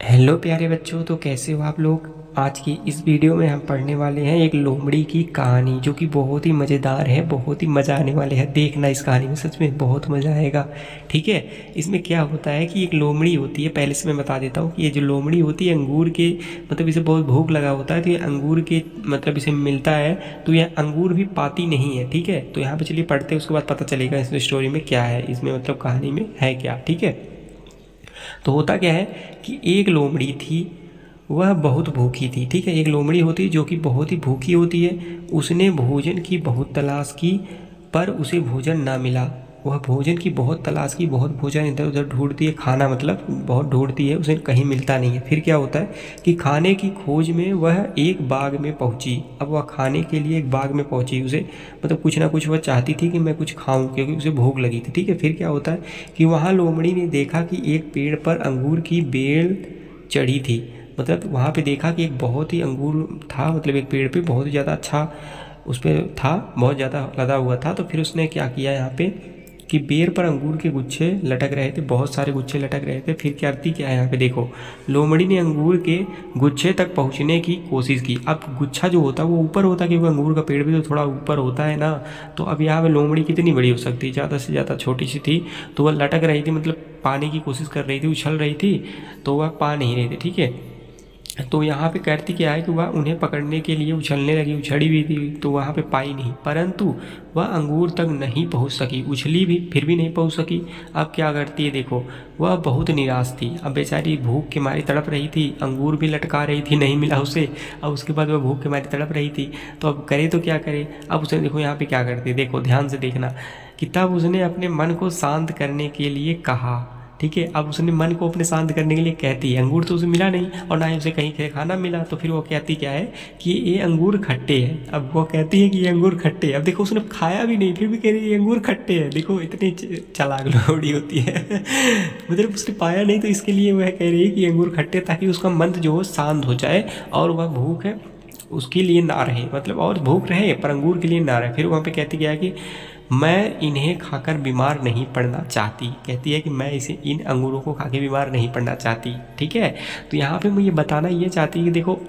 Hello प्यारे बच्चों, तो कैसे हो आप लोग। आज की इस वीडियो में हम पढ़ने वाले हैं एक लोमड़ी की कहानी, जो कि बहुत ही मज़ेदार है। बहुत ही मज़ा आने वाले है देखना इस कहानी में, सच में बहुत मज़ा आएगा। ठीक है, इसमें क्या होता है कि एक लोमड़ी होती है। पहले से मैं बता देता हूँ कि ये जो लोमड़ी होती है अंगूर के, मतलब इसे बहुत भूख लगा होता है, तो ये अंगूर के मतलब इसे मिलता है, तो यह अंगूर भी पाती नहीं है। ठीक है, तो यहाँ पर चलिए पढ़ते हैं, उसके बाद पता चलेगा इस स्टोरी में क्या है, इसमें मतलब कहानी में है क्या। ठीक है, तो होता क्या है कि एक लोमड़ी थी, वह बहुत भूखी थी। ठीक है, एक लोमड़ी होती है जो कि बहुत ही भूखी होती है। उसने भोजन की बहुत तलाश की, पर उसे भोजन ना मिला। वह भोजन की बहुत तलाश की, बहुत भोजन इधर उधर ढूंढती है, खाना मतलब बहुत ढूंढती है, उसे कहीं मिलता नहीं है। फिर क्या होता है कि खाने की खोज में वह एक बाग में पहुंची। अब वह खाने के लिए एक बाग में पहुंची, उसे मतलब कुछ ना कुछ वह चाहती थी कि मैं कुछ खाऊं, क्योंकि उसे भूख लगी थी। ठीक है, फिर क्या होता है कि वहाँ लोमड़ी ने देखा कि एक पेड़ पर अंगूर की बेल चढ़ी थी। मतलब वहाँ पे देखा कि एक बहुत ही अंगूर था, मतलब एक पेड़ पे बहुत ही ज़्यादा अच्छा उस पर था, बहुत ज़्यादा लदा हुआ था। तो फिर उसने क्या किया यहाँ पे कि बेर पर अंगूर के गुच्छे लटक रहे थे, बहुत सारे गुच्छे लटक रहे थे। फिर करती क्या है यहाँ पे देखो, लोमड़ी ने अंगूर के गुच्छे तक पहुँचने की कोशिश की। अब गुच्छा जो होता है वो ऊपर होता है, क्योंकि अंगूर का पेड़ भी तो थोड़ा ऊपर होता है ना। तो अब यहाँ पे लोमड़ी कितनी बड़ी हो सकती है, ज़्यादा से ज़्यादा छोटी सी थी। तो वह लटक रही थी, मतलब पाने की कोशिश कर रही थी, उछल रही थी, तो वह पा नहीं रही थी। ठीक है, तो यहाँ पे कहती क्या है कि वह उन्हें पकड़ने के लिए उछलने लगी, उछड़ी भी थी, तो वहाँ पे पाई नहीं, परंतु वह अंगूर तक नहीं पहुँच सकी। उछली भी, फिर भी नहीं पहुँच सकी। अब क्या करती है देखो, वह बहुत निराश थी। अब बेचारी भूख के मारी तड़प रही थी, अंगूर भी लटका रही थी, नहीं मिला उसे। अब उसके बाद वह भूख के मारी तड़प रही थी, तो अब करे तो क्या करे। अब उसने देखो यहाँ पे क्या करती है, देखो ध्यान से देखना कि तब उसने अपने मन को शांत करने के लिए कहा। ठीक है, अब उसने मन को अपने शांत करने के लिए कहती है, अंगूर तो उसे मिला नहीं और ना ही उसे कहीं खाना मिला, तो फिर वो कहती क्या है कि ये अंगूर खट्टे हैं। अब वो कहती है कि ये अंगूर खट्टे हैं। अब देखो उसने खाया भी नहीं, फिर भी कह रही है ये अंगूर खट्टे हैं। देखो इतनी चालाक लोमड़ी होती है मतलब उसने पाया नहीं, तो इसके लिए वह कह रही है कि अंगूर खट्टे, ताकि उसका मन जो हो शांत हो जाए और वह भूख है उसके लिए ना रहे, मतलब और भूख रहे पर अंगूर के लिए ना रहे। फिर वहाँ पे कहती क्या है कि मैं इन्हें खाकर बीमार नहीं पड़ना चाहती। कहती है कि मैं इसे इन अंगूरों को खा के बीमार नहीं पड़ना चाहती। ठीक है, तो यहाँ पे मुझे बताना ये चाहती है कि देखो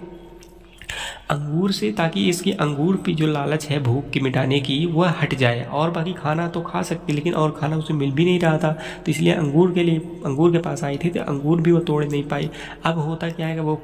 अंगूर से, ताकि इसकी अंगूर की जो लालच है भूख की मिटाने की वह हट जाए, और बाकी खाना तो खा सकती लेकिन और खाना उसे मिल भी नहीं रहा था, तो इसलिए अंगूर के लिए अंगूर के पास आई थी, तो अंगूर भी वो तोड़ नहीं पाई। अब होता क्या है कि वो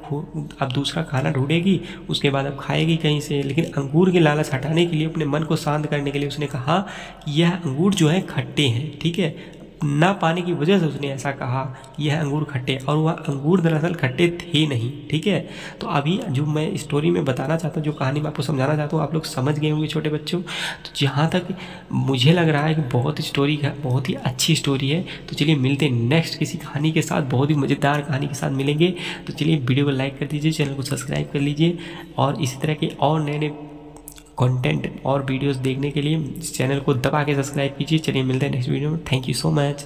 अब दूसरा खाना ढूंढेगी, उसके बाद अब खाएगी कहीं से, लेकिन अंगूर की लालच हटाने के लिए, अपने मन को शांत करने के लिए उसने कहा कि यह अंगूर जो है खट्टे हैं। ठीक है, ना पाने की वजह से उसने ऐसा कहा कि यह अंगूर खट्टे, और वह अंगूर दरअसल खट्टे थे नहीं। ठीक है, तो अभी जो मैं स्टोरी में बताना चाहता हूँ, जो कहानी मैं आपको समझाना चाहता हूँ, आप लोग समझ गए होंगे छोटे बच्चों। तो जहाँ तक मुझे लग रहा है कि बहुत स्टोरी है, बहुत ही अच्छी स्टोरी है। तो चलिए मिलते हैं नेक्स्ट किसी कहानी के साथ, बहुत ही मज़ेदार कहानी के साथ मिलेंगे। तो चलिए वीडियो को लाइक कर दीजिए, चैनल को सब्सक्राइब कर लीजिए, और इसी तरह के और नए नए कंटेंट और वीडियोस देखने के लिए चैनल को दबा के सब्सक्राइब कीजिए। चलिए मिलते हैं नेक्स्ट वीडियो में। Thank you so much.